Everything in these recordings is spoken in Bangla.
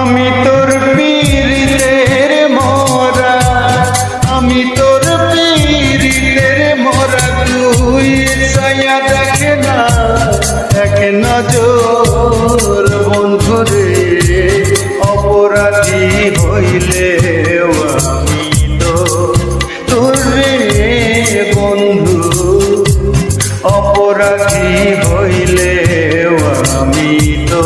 আমি তোর পীরিতের মরা, আমি তোর পীরিতের মরা, তুই ছায়া দেখে না এক নজর বন্ধুরে। অপরাধী হইলে আমি তো তোর রে বন্ধু, অপরাধী হইলে আমি তো।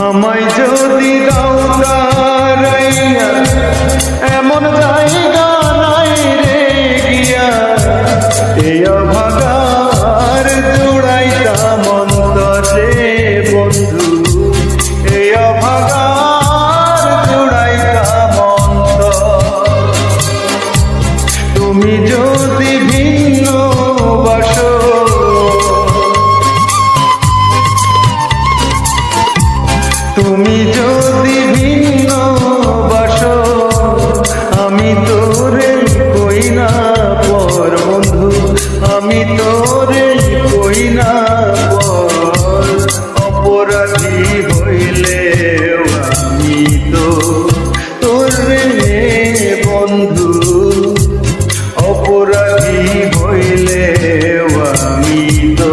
আমায় যদি দাও তারাইয়া, এমন জায়গা নাই রে গিয়া, এই অভাগার জুড়াইতাম অন্তরে বন্ধু, এই অভাগার জুড়াইতাম অন্তর। তুমি যদি ভিন্ন বাসো, তুমি যদি ভিন্ন বাসো, আমি তোরে কই না পর বন্ধু, আমি তোরে কই না পর। অপরাধী হইলে আমি তো তোরে বন্ধু, অপরাধী হইলে আমি তো।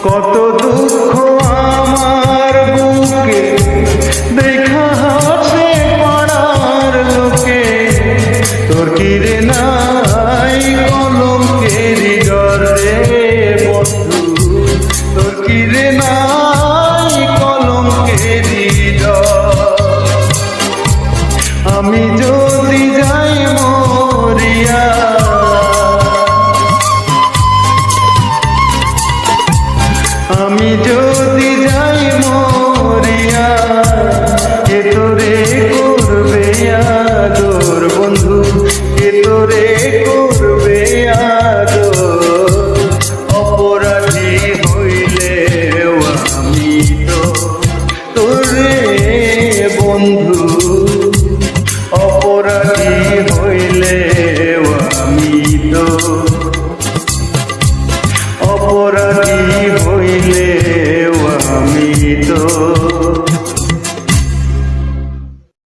কত দুঃখ আমার বুকে দেখা হাসে পাড়ার লোকে, তোর কিরে নাই কলঙ্কের ডরে বন্ধু, তোর কিরে নাই কলঙ্কের